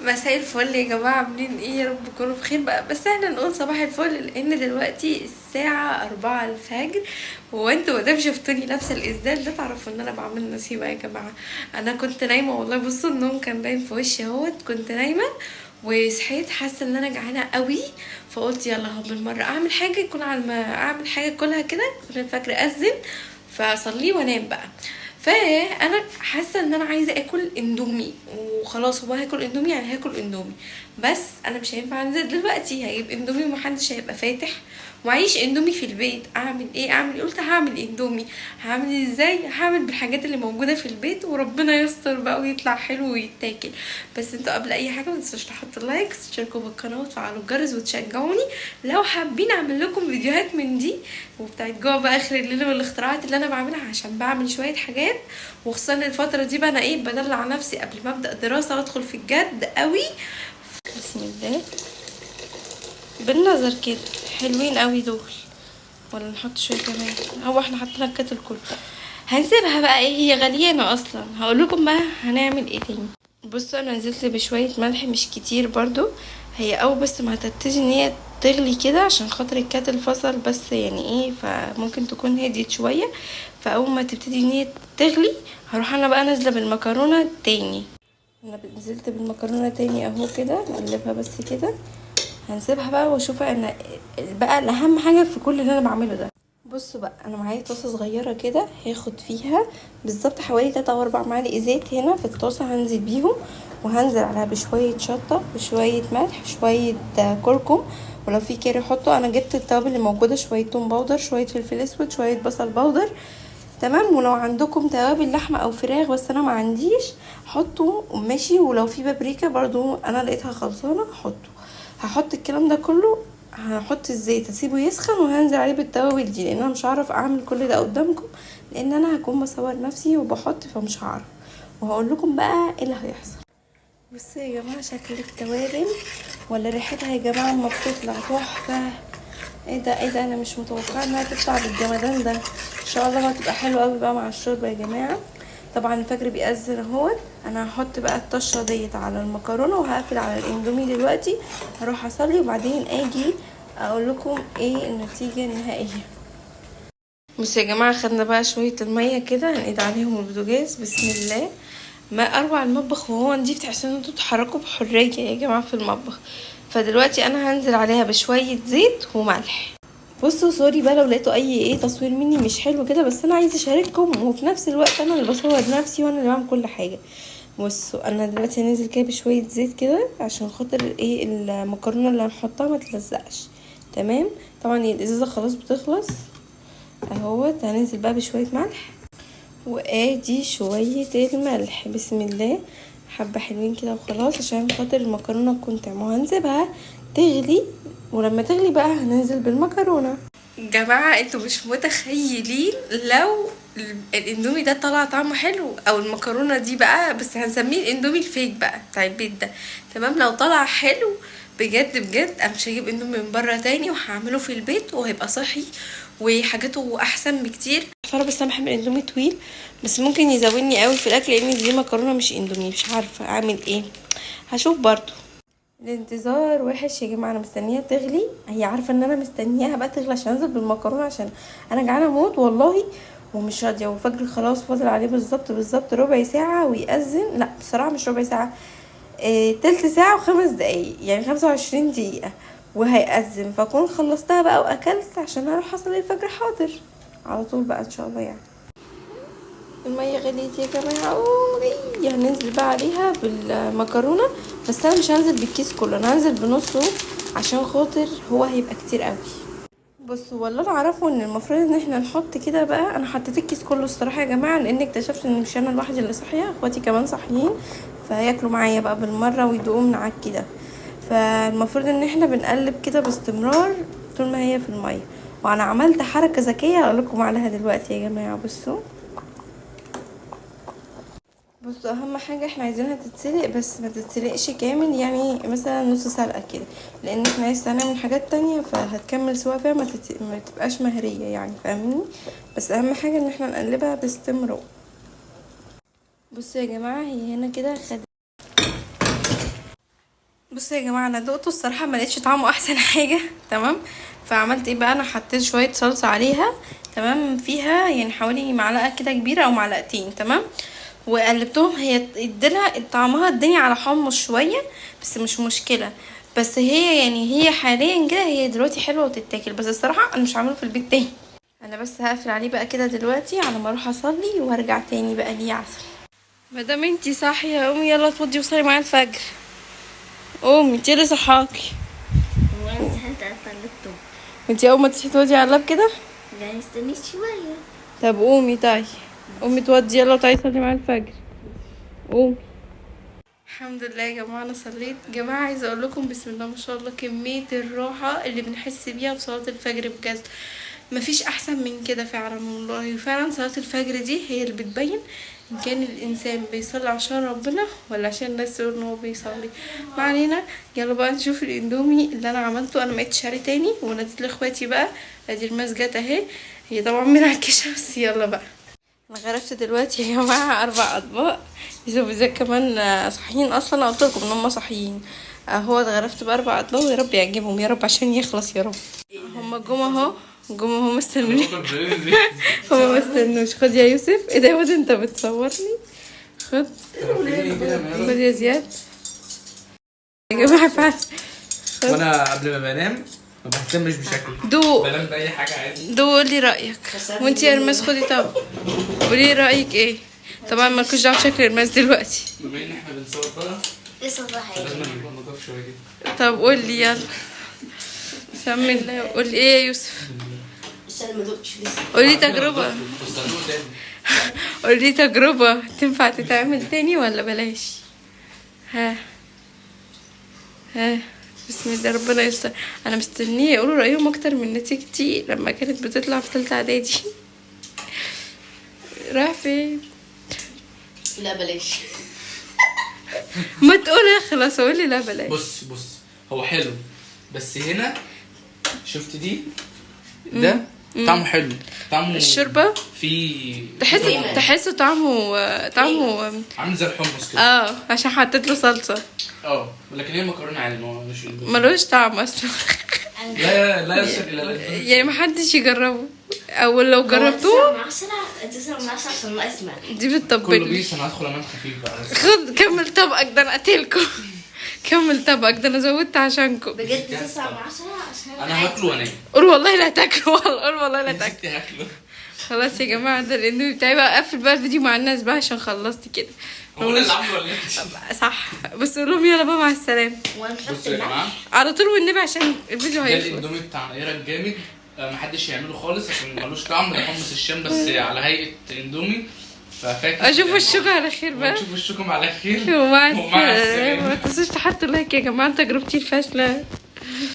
مساء الفل يا جماعة، عاملين ايه؟ يا رب تكونوا بخير بقى. بس احنا نقول صباح الفل لان دلوقتي الساعة 4 الفجر، وانتوا مادام شفتوني لابسة الاسدال ده تعرفوا ان انا بعمل نصيبة يا جماعة. انا كنت نايمة والله، بصوا النوم كان باين في وشي اهوت. كنت نايمة وصحيت حاسة ان انا جعانة قوي، فقلت يلا هو بالمرة اعمل حاجة يكون على ما اعمل حاجة كلها كده. كنت الفجر اذن فاصليه وانام بقى. فانا حاسه ان انا عايزه اكل اندومي وخلاص. هو هاكل اندومي يعني هاكل اندومي، بس انا مش هينفع انزل دلوقتي هجيب اندومي ومحدش هيبقى فاتح. معيش اندومي في البيت، اعمل ايه؟ اعمل إيه؟ قلت هعمل اندومي. هعمل ازاي؟ هعمل بالحاجات اللي موجوده في البيت وربنا يستر بقى ويطلع حلو ويتاكل. بس انتوا قبل اي حاجه متنسوش تحطوا لايك، تشتركوا بالقناه وتفعلوا الجرس وتشجعوني لو حابين اعمل لكم فيديوهات من دي وبتاعت جوه بقى اخر الليل والاختراعات اللي انا بعملها، عشان بعمل شويه حاجات. وخصوصا الفتره دي بقى انا ايه بدلع نفسي قبل ما ابدا دراسه وادخل في الجد قوي. بسم الله، بالنظر كده حلوين قوي دول، ولا نحط شويه كمان؟ هو احنا حطينا الكتل كله. هنسيبها بقى، ايه هي غليانه اصلا. هقول لكم بقى هنعمل ايه تاني. بصوا انا نزلت بشويه ملح مش كتير برضو. هي اول بس ما هتبتدي ان هي تغلي كده عشان خاطر الكاتل فصل بس، يعني ايه، فممكن تكون هديت شويه. فاول ما تبتدي ان هي تغلي هروح انا بقى نازله بالمكرونه تاني. انا نزلت بالمكرونه تاني اهو كده، نقلبها بس كده. هنسيبها بقى واشوف انا بقى الاهم حاجه في كل اللي انا بعمله ده. بصوا بقى، انا معايا طاسه صغيره كده هاخد فيها بالظبط حوالي 3 او 4 معالق زيت. هنا في الطاسه هنزل بيهم، وهنزل عليها بشويه شطه بشويه ملح شويه كركم، ولو في كاري حطه. انا جبت التوابل اللي موجوده، شويه توم باودر شويه فلفل اسود شويه بصل باودر. تمام. ولو عندكم توابل لحمه او فراخ بس انا ما عنديش حطوا ماشي. ولو في بابريكا برضو انا لقيتها خلصانه حطوا. هحط الكلام ده كله، هحط الزيت اسيبه يسخن وهنزل عليه بالتوابل دي، لان انا مش هعرف اعمل كل ده قدامكم لان انا هكون بصور نفسي وبحط فمش هعرف. وهقول لكم بقى ايه اللي هيحصل. بصوا يا جماعه شكل التوابل ولا ريحتها يا جماعه اما بتطلع تحفه. ايه ده ايه ده، انا مش متوقعه انها تطلع بالجمدان ده. ان شاء الله هتبقى حلوه قوي بقى مع الشوربه يا جماعه. طبعا الفجر بيأذن اهوت. انا هحط بقى الطشه ديت على المكرونه وهقفل على الاندومي دلوقتي. هروح اصلي وبعدين اجي اقول لكم ايه النتيجه النهائيه. بصوا يا جماعه، خدنا بقى شويه الميه كده هنقيد عليهم البوتاجاز. بسم الله، ما اروع المطبخ وهو نضيف. تحسوا ان انتوا تتحركوا بحريه يا جماعه في المطبخ. فدلوقتي انا هنزل عليها بشويه زيت وملح. بصوا سوري بقى لو لقيتوا اي تصوير مني مش حلو كده، بس انا عايزه اشارككم وفي نفس الوقت انا اللي بصور نفسي وانا اللي بعمل كل حاجه. بصوا انا دلوقتي هنزل كده بشويه زيت كده عشان خاطر ايه المكرونه اللي هنحطها ما تلزقش. تمام. طبعا الازازه خلاص بتخلص اهوت. هننزل بقى بشويه ملح، وادي شويه الملح. بسم الله، حبه حلوين كده وخلاص عشان خاطر المكرونه تكون طعمها. وهنسيبها تغلي، ولما تغلي بقى هننزل بالمكرونه. جماعة انتوا مش متخيلين لو الاندومي ده طلع طعمه حلو او المكرونة دي بقى، بس هنسميه الاندومي الفيك بقى بتاع البيت ده. تمام. لو طلع حلو بجد بجد انا مش هجيب اندومي من بره تاني وهعمله في البيت وهيبقى صحي وحاجاته احسن بكتير. فانا بس انا بحب الاندومي طويل، بس ممكن يزودني قوي في الاكل لان دي مكرونة مش اندومي. مش عارفة اعمل ايه، هشوف برضو. الانتظار وحش يا جماعه. انا مستنياها تغلي، هي عارفه ان انا مستنياها بقى تغلي عشان انزل بالمكرونه عشان انا جعانه موت والله ومش راضيه. والفجر خلاص فاضل عليه بالظبط بالظبط ربع ساعه ويأذن. لا بصراحه مش ربع ساعه، تلت ساعه و5 دقايق، يعني 25 دقيقه وهيأذن. فاكون خلصتها بقى واكلت عشان هروح اصلي الفجر حاضر على طول بقى ان شاء الله يعني. المية غليت يا جماعة، هننزل بقى عليها بالمكرونة. بس انا مش هنزل بالكيس كله، انا هنزل بنصه عشان خاطر هو هيبقى كتير قوي. بصوا والله انا اعرفه ان المفروض ان احنا نحط كده بقى. انا حطيت الكيس كله الصراحة يا جماعة لان اكتشفت ان مش انا لوحدي اللي صاحية، اخواتي كمان صاحيين فهياكلوا معايا بقى بالمرة ويدوقوا من عك كده. فالمفروض ان احنا بنقلب كده باستمرار طول ما هي في المية. وانا عملت حركة ذكية اقول لكم عليها دلوقتي يا جماعة. بصوا بصوا اهم حاجه احنا عايزينها تتسلق بس ما تتسلقش كامل، يعني مثلا نص سلقه كده، لان احنا لسه هنعمل حاجات تانية فهتكمل سوا فيها ما تبقاش مهريه يعني، فاهميني. بس اهم حاجه ان احنا نقلبها باستمرار. بصوا يا جماعه هي هنا كده بصوا يا جماعه، انا دقته الصراحه ما لقيتش طعمه احسن حاجه. تمام. فعملت ايه بقى؟ انا حطيت شويه صلصه عليها. تمام. فيها يعني حوالي معلقه كده كبيره او معلقتين. تمام. وقلبتهم. هي اديلها طعمها الدنيا على حمص شويه، بس مش مشكله. بس هي يعني هي حاليا كده هي دلوقتي حلوه وتتاكل، بس الصراحه انا مش هعمله في البيت تاني. انا بس هقفل عليه بقى كده دلوقتي على ما اروح اصلي وهرجع تاني بقى ليه عسل. مادام انتي صاحيه قومي يلا اتوضي وصلي معايا الفجر. قومي انتي اللي صحاكي. وانا صحيت على اللابتوب. انتي اول ما تصحي تودي على اللاب كده؟ يعني استنيت شوية. طب قومي طيب. قومي تودي يلا وتعالي تصلي معايا الفجر. قومي. الحمد لله يا جماعه انا صليت. يا جماعه عايزه اقول لكم بسم الله ما شاء الله كميه الراحه اللي بنحس بيها في صلاه الفجر بجد مفيش احسن من كده فعلا والله. فعلا صلاه الفجر دي هي اللي بتبين ان كان الانسان بيصلي عشان ربنا ولا عشان الناس تقول ان هو بيصلي. ما علينا. يلا بقى نشوف الاندومي اللي انا عملته. انا مقيت شعري تاني وناديت لاخواتي بقى. ادي الماس جت اهي. هي طبعا منعكشه بس يلا بقى. انا غرفت دلوقتي يا جماعه 4 اطباق. يوسف وزياد كمان صاحيين اصلا. قلت لكم ان هم صاحيين. اهو اتغرفت ب4 اطباق ويا رب يعجبهم يا رب عشان يخلص يا رب. هم جم اهو. جم اهو مستنوني. هما ما استنوش. خد يا يوسف. ايه ده يا واد انت بتصورني؟ خد. خد يا زياد. يا جماعه فعلا. وانا قبل ما بنام ما بهتمش بشكلي. دوق. بنام باي حاجه عادي. دوق قولي رايك. وانتي يا رماس خدي. طب قولي رايك ايه. طبعا مالكوش دعوه بشكل رماس دلوقتي. بما ان احنا بنصور بقى لسه صاحية. لازم نبقى نضاف شويه كده. طب قولي يلا. سمي الله. قولي ايه يا يوسف. بس انا ما دقتش لسه. قولي تجربه. بس هنقول تاني. قولي تجربه تنفع تتعمل تاني ولا بلاش؟ ها. ها. بسم الله ربنا يستر. انا مستنيه يقولوا رايهم اكتر من نتيجتي لما كانت بتطلع في ثالثه اعدادي. راح فين؟ لا بلاش. ما تقولي خلاص. قولي لا بلاش. بص هو حلو بس هنا شفت دي ده طعمه حلو. طعمه الشوربه في تحسه طعمه عامل زي الحمص كده. عشان حطيت له صلصه. ولكن هي مكرونه عادي ما هو مش ملوش طعم اصلا. لا يصل الى يعني محدش يجربه او لو جربتوه. 9 من 10 عشان ما اسمع. دي كله بتطبل. بيس. انا هدخل انام خفيف بقى. خد كمل طبقك ده انا قتلكم. كمل طبقك ده انا زودت عشانكم. بجد 9 من 10 عشان انا هاكله وانام. قول والله لا تاكلوا. قول والله لا تاكلوا. ستي هاكله. خلاص يا جماعه ده الاندومي بتاعي بقى. قفل بقى الفيديو مع الناس بقى عشان خلصت كده. هو انا اللي عامله ولا انت؟ صح. بس قول لهم يلا بقى مع السلامه. ونحط بصوا يا جماعه على طول والنبي عشان الفيديو ده هيخلص. الاندومي بتاع نيرة الجامد. محدش يعمله خالص عشان ملوش طعم. ده حمص الشام بس على هيئه اندومي. ففاكر اشوف وشكم على خير بقى. نشوف وشكم على خير. ومع ومع السلامه. السلامة. ما تنسوش تحطوا لايك يا جماعه. تجربتي الفاشله.